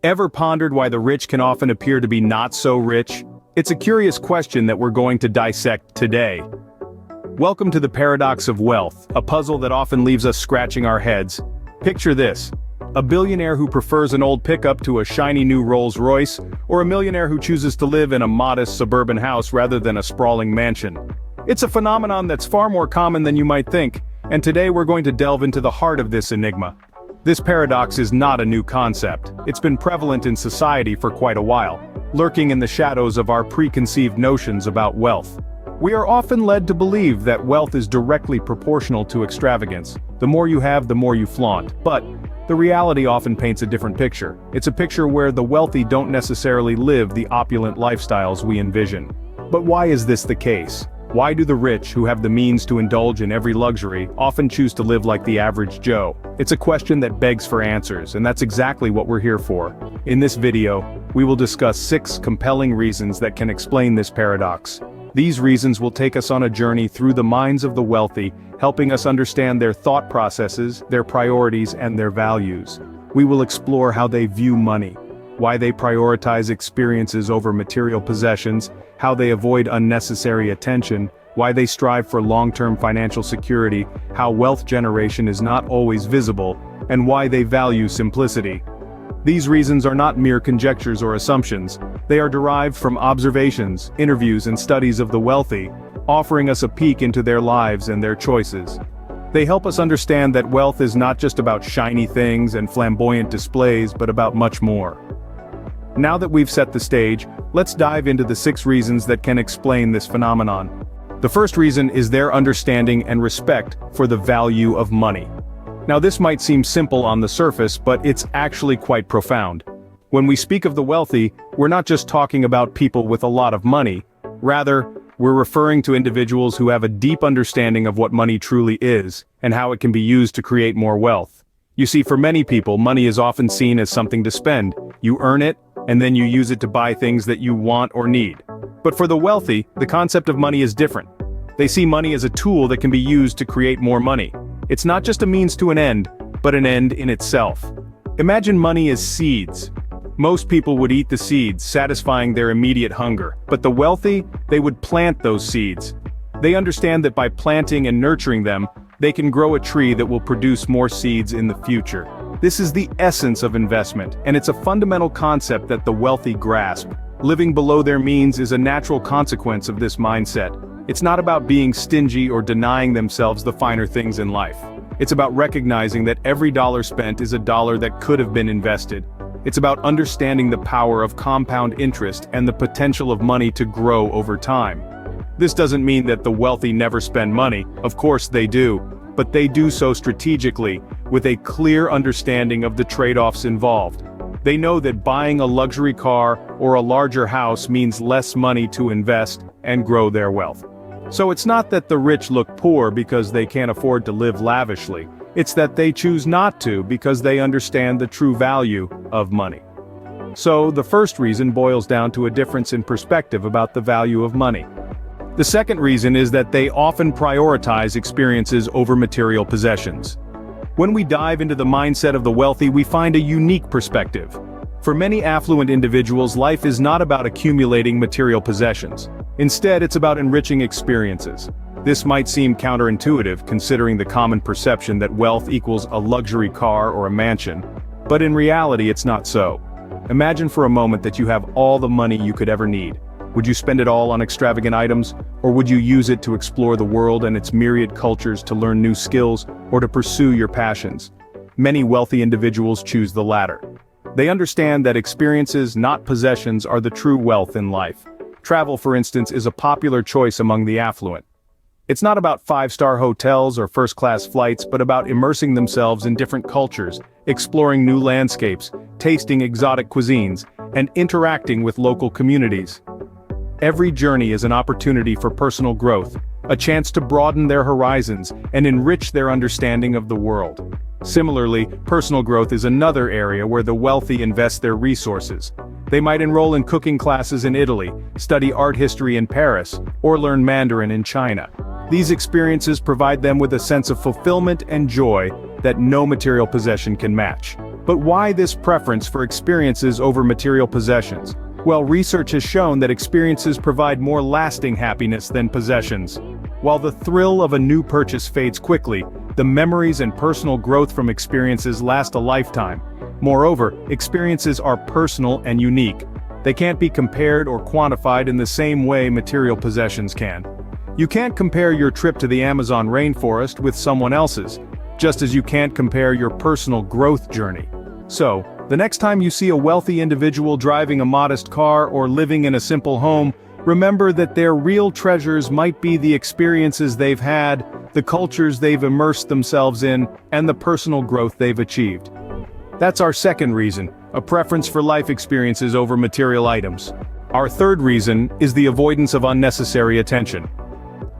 Ever pondered why the rich can often appear to be not so rich? It's a curious question that we're going to dissect today. Welcome to the paradox of wealth, a puzzle that often leaves us scratching our heads. Picture this: a billionaire who prefers an old pickup to a shiny new Rolls-Royce, or a millionaire who chooses to live in a modest suburban house rather than a sprawling mansion. It's a phenomenon that's far more common than you might think, and today we're going to delve into the heart of this enigma. This paradox is not a new concept. It's been prevalent in society for quite a while, lurking in the shadows of our preconceived notions about wealth. We are often led to believe that wealth is directly proportional to extravagance. The more you have, the more you flaunt. But the reality often paints a different picture. It's a picture where the wealthy don't necessarily live the opulent lifestyles we envision. But why is this the case? Why do the rich, who have the means to indulge in every luxury, often choose to live like the average Joe? It's a question that begs for answers, and that's exactly what we're here for. In this video, we will discuss 6 compelling reasons that can explain this paradox. These reasons will take us on a journey through the minds of the wealthy, helping us understand their thought processes, their priorities, and their values. We will explore how they view money, why they prioritize experiences over material possessions, how they avoid unnecessary attention, why they strive for long-term financial security, how wealth generation is not always visible, and why they value simplicity. These reasons are not mere conjectures or assumptions. They are derived from observations, interviews, and studies of the wealthy, offering us a peek into their lives and their choices. They help us understand that wealth is not just about shiny things and flamboyant displays, but about much more. Now that we've set the stage, let's dive into the 6 reasons that can explain this phenomenon. The first reason is their understanding and respect for the value of money. Now this might seem simple on the surface, but it's actually quite profound. When we speak of the wealthy, we're not just talking about people with a lot of money. Rather, we're referring to individuals who have a deep understanding of what money truly is, and how it can be used to create more wealth. You see, for many people, money is often seen as something to spend. You earn it, and then you use it to buy things that you want or need. But for the wealthy, the concept of money is different. They see money as a tool that can be used to create more money. It's not just a means to an end, but an end in itself. Imagine money as seeds. Most people would eat the seeds, satisfying their immediate hunger. But the wealthy, they would plant those seeds. They understand that by planting and nurturing them, they can grow a tree that will produce more seeds in the future. This is the essence of investment, and it's a fundamental concept that the wealthy grasp. Living below their means is a natural consequence of this mindset. It's not about being stingy or denying themselves the finer things in life. It's about recognizing that every dollar spent is a dollar that could have been invested. It's about understanding the power of compound interest and the potential of money to grow over time. This doesn't mean that the wealthy never spend money. Of course they do, but they do so strategically, with a clear understanding of the trade-offs involved. They know that buying a luxury car or a larger house means less money to invest and grow their wealth. So it's not that the rich look poor because they can't afford to live lavishly. It's that they choose not to because they understand the true value of money. So the first reason boils down to a difference in perspective about the value of money. The second reason is that they often prioritize experiences over material possessions. When we dive into the mindset of the wealthy, we find a unique perspective. For many affluent individuals, life is not about accumulating material possessions. Instead, it's about enriching experiences. This might seem counterintuitive, considering the common perception that wealth equals a luxury car or a mansion. But in reality, it's not so. Imagine for a moment that you have all the money you could ever need. Would you spend it all on extravagant items, or would you use it to explore the world and its myriad cultures, to learn new skills, or to pursue your passions? Many wealthy individuals choose the latter. They understand that experiences, not possessions, are the true wealth in life. Travel, for instance, is a popular choice among the affluent. It's not about 5-star hotels or first-class flights, but about immersing themselves in different cultures, exploring new landscapes, tasting exotic cuisines, and interacting with local communities. Every journey is an opportunity for personal growth, a chance to broaden their horizons and enrich their understanding of the world. Similarly, personal growth is another area where the wealthy invest their resources. They might enroll in cooking classes in Italy, study art history in Paris, or learn Mandarin in China. These experiences provide them with a sense of fulfillment and joy that no material possession can match. But why this preference for experiences over material possessions? Well, research has shown that experiences provide more lasting happiness than possessions. While the thrill of a new purchase fades quickly, the memories and personal growth from experiences last a lifetime. Moreover, experiences are personal and unique. They can't be compared or quantified in the same way material possessions can. You can't compare your trip to the Amazon rainforest with someone else's, just as you can't compare your personal growth journey. So, the next time you see a wealthy individual driving a modest car or living in a simple home, remember that their real treasures might be the experiences they've had, the cultures they've immersed themselves in, and the personal growth they've achieved. That's our second reason, a preference for life experiences over material items. Our third reason is the avoidance of unnecessary attention.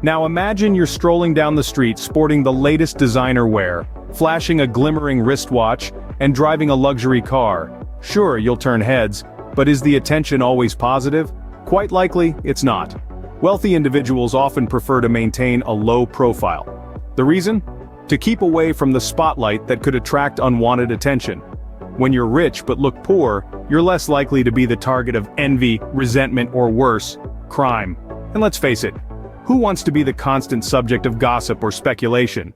Now imagine you're strolling down the street sporting the latest designer wear, flashing a glimmering wristwatch, and driving a luxury car. Sure, you'll turn heads, but is the attention always positive? Quite likely, it's not. Wealthy individuals often prefer to maintain a low profile. The reason? To keep away from the spotlight that could attract unwanted attention. When you're rich but look poor, you're less likely to be the target of envy, resentment, or worse, crime. And let's face it, who wants to be the constant subject of gossip or speculation?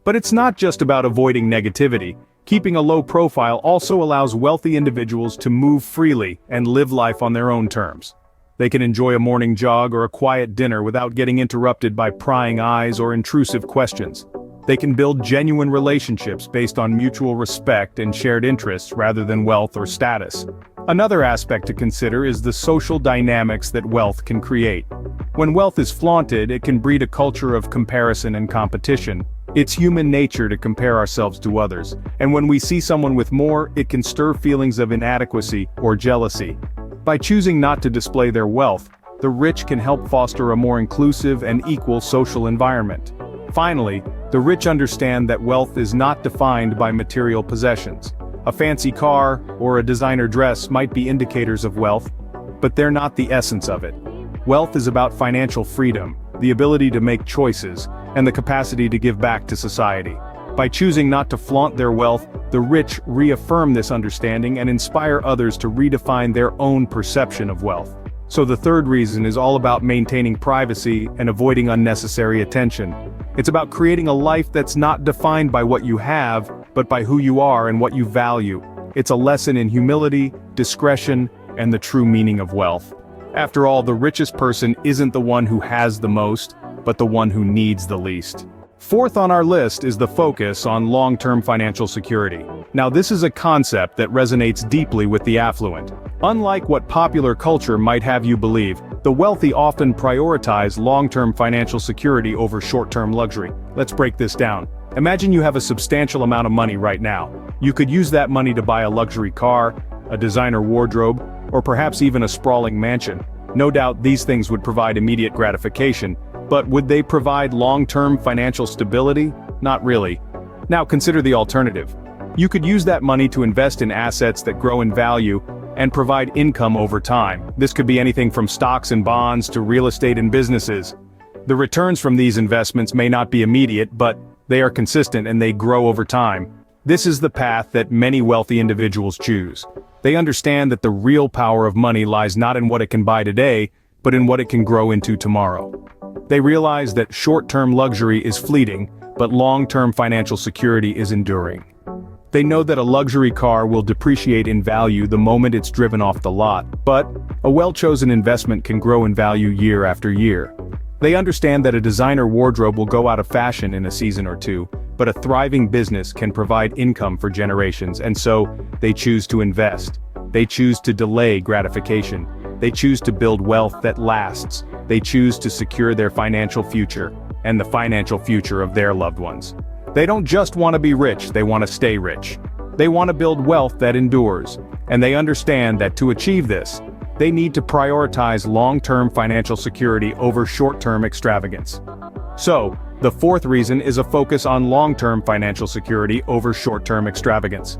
But it's not just about avoiding negativity. Keeping a low profile also allows wealthy individuals to move freely and live life on their own terms. They can enjoy a morning jog or a quiet dinner without getting interrupted by prying eyes or intrusive questions. They can build genuine relationships based on mutual respect and shared interests rather than wealth or status. Another aspect to consider is the social dynamics that wealth can create. When wealth is flaunted, it can breed a culture of comparison and competition. It's human nature to compare ourselves to others, and when we see someone with more, it can stir feelings of inadequacy or jealousy. By choosing not to display their wealth, the rich can help foster a more inclusive and equal social environment. Finally, the rich understand that wealth is not defined by material possessions. A fancy car or a designer dress might be indicators of wealth, but they're not the essence of it. Wealth is about financial freedom, the ability to make choices, and the capacity to give back to society. By choosing not to flaunt their wealth, the rich reaffirm this understanding and inspire others to redefine their own perception of wealth. So the third reason is all about maintaining privacy and avoiding unnecessary attention. It's about creating a life that's not defined by what you have, but by who you are and what you value. It's a lesson in humility, discretion, and the true meaning of wealth. After all, the richest person isn't the one who has the most, but the one who needs the least. Fourth on our list is the focus on long-term financial security. Now this is a concept that resonates deeply with the affluent. Unlike what popular culture might have you believe, the wealthy often prioritize long-term financial security over short-term luxury. Let's break this down. Imagine you have a substantial amount of money right now. You could use that money to buy a luxury car, a designer wardrobe, or perhaps even a sprawling mansion. No doubt these things would provide immediate gratification, but would they provide long-term financial stability? Not really. Now consider the alternative. You could use that money to invest in assets that grow in value and provide income over time. This could be anything from stocks and bonds to real estate and businesses. The returns from these investments may not be immediate, but they are consistent and they grow over time. This is the path that many wealthy individuals choose. They understand that the real power of money lies not in what it can buy today, but in what it can grow into tomorrow. They realize that short-term luxury is fleeting, but long-term financial security is enduring. They know that a luxury car will depreciate in value the moment it's driven off the lot, but a well-chosen investment can grow in value year after year. They understand that a designer wardrobe will go out of fashion in a season or two, but a thriving business can provide income for generations, and so they choose to invest. They choose to delay gratification. They choose to build wealth that lasts. They choose to secure their financial future and the financial future of their loved ones. They don't just want to be rich, they want to stay rich. They want to build wealth that endures, and they understand that to achieve this, they need to prioritize long-term financial security over short-term extravagance. So, the fourth reason is a focus on long-term financial security over short-term extravagance.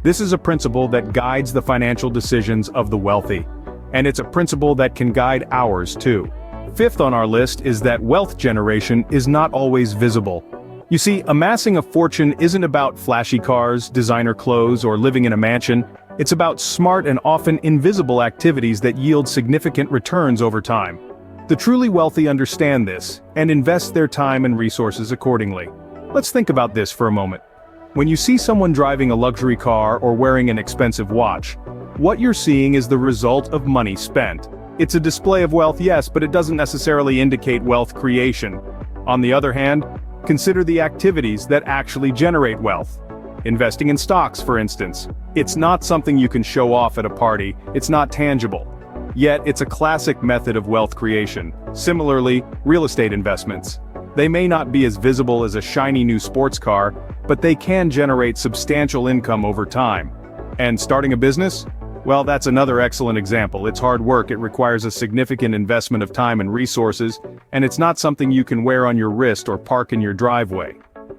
This is a principle that guides the financial decisions of the wealthy, and it's a principle that can guide ours too. Fifth on our list is that wealth generation is not always visible. You see, amassing a fortune isn't about flashy cars, designer clothes, or living in a mansion. It's about smart and often invisible activities that yield significant returns over time. The truly wealthy understand this, and invest their time and resources accordingly. Let's think about this for a moment. When you see someone driving a luxury car or wearing an expensive watch, what you're seeing is the result of money spent. It's a display of wealth, yes, but it doesn't necessarily indicate wealth creation. On the other hand, consider the activities that actually generate wealth. Investing in stocks, for instance. It's not something you can show off at a party, it's not tangible. Yet, it's a classic method of wealth creation. Similarly, real estate investments. They may not be as visible as a shiny new sports car, but they can generate substantial income over time. And starting a business? Well, that's another excellent example. It's hard work, it requires a significant investment of time and resources, and it's not something you can wear on your wrist or park in your driveway.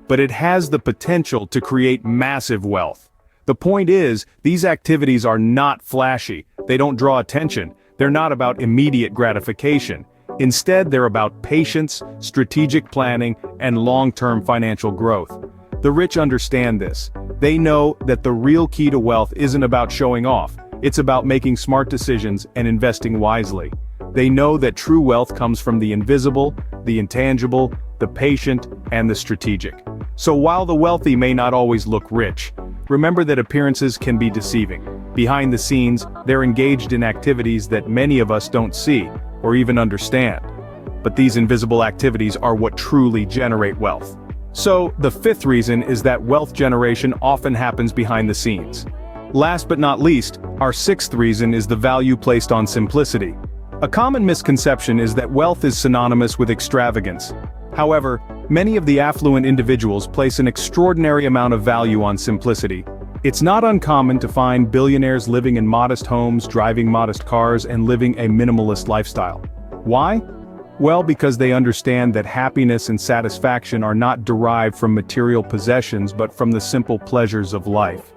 But it has the potential to create massive wealth. The point is, these activities are not flashy, they don't draw attention, they're not about immediate gratification. Instead, they're about patience, strategic planning, and long-term financial growth. The rich understand this. They know that the real key to wealth isn't about showing off, it's about making smart decisions and investing wisely. They know that true wealth comes from the invisible, the intangible, the patient, and the strategic. So while the wealthy may not always look rich, remember that appearances can be deceiving. Behind the scenes, they're engaged in activities that many of us don't see, or even understand. But these invisible activities are what truly generate wealth. So, the fifth reason is that wealth generation often happens behind the scenes. Last but not least, our sixth reason is the value placed on simplicity. A common misconception is that wealth is synonymous with extravagance. However, many of the affluent individuals place an extraordinary amount of value on simplicity. It's not uncommon to find billionaires living in modest homes, driving modest cars, and living a minimalist lifestyle. Why? Well, because they understand that happiness and satisfaction are not derived from material possessions but from the simple pleasures of life.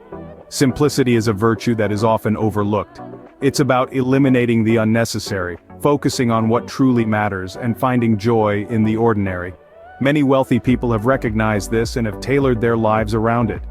Simplicity is a virtue that is often overlooked. It's about eliminating the unnecessary, focusing on what truly matters, and finding joy in the ordinary. Many wealthy people have recognized this and have tailored their lives around it.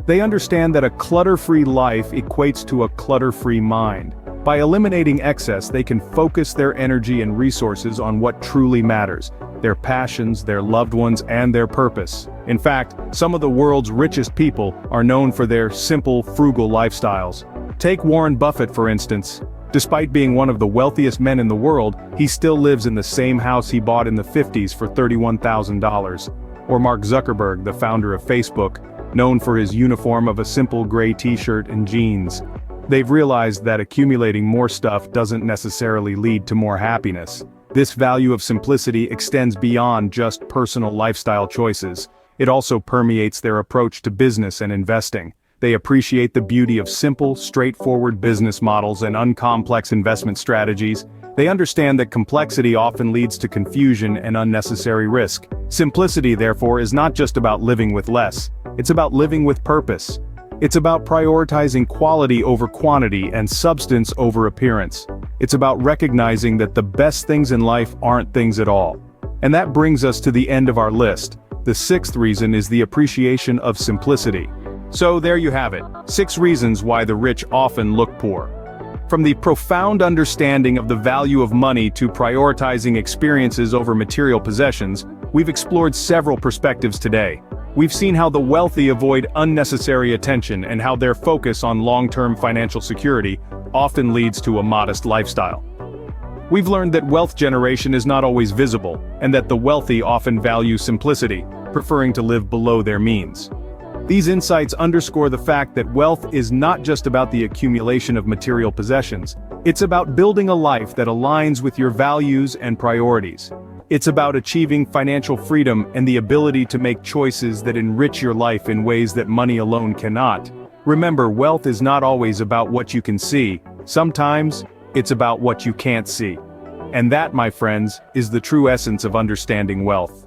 They understand that a clutter-free life equates to a clutter-free mind. By eliminating excess, they can focus their energy and resources on what truly matters, their passions, their loved ones, and their purpose. In fact, some of the world's richest people are known for their simple, frugal lifestyles. Take Warren Buffett, for instance. Despite being one of the wealthiest men in the world, he still lives in the same house he bought in the 50s for $31,000. Or Mark Zuckerberg, the founder of Facebook, known for his uniform of a simple gray t-shirt and jeans. They've realized that accumulating more stuff doesn't necessarily lead to more happiness. This value of simplicity extends beyond just personal lifestyle choices. It also permeates their approach to business and investing. They appreciate the beauty of simple, straightforward business models and uncomplex investment strategies. They understand that complexity often leads to confusion and unnecessary risk. Simplicity, therefore, is not just about living with less. It's about living with purpose. It's about prioritizing quality over quantity and substance over appearance. It's about recognizing that the best things in life aren't things at all. And that brings us to the end of our list. The sixth reason is the appreciation of simplicity. So there you have it, 6 reasons why the rich often look poor. From the profound understanding of the value of money to prioritizing experiences over material possessions, we've explored several perspectives today. We've seen how the wealthy avoid unnecessary attention and how their focus on long-term financial security often leads to a modest lifestyle. We've learned that wealth generation is not always visible, and that the wealthy often value simplicity, preferring to live below their means. These insights underscore the fact that wealth is not just about the accumulation of material possessions. It's about building a life that aligns with your values and priorities. It's about achieving financial freedom and the ability to make choices that enrich your life in ways that money alone cannot. Remember, wealth is not always about what you can see. Sometimes, it's about what you can't see. And that, my friends, is the true essence of understanding wealth.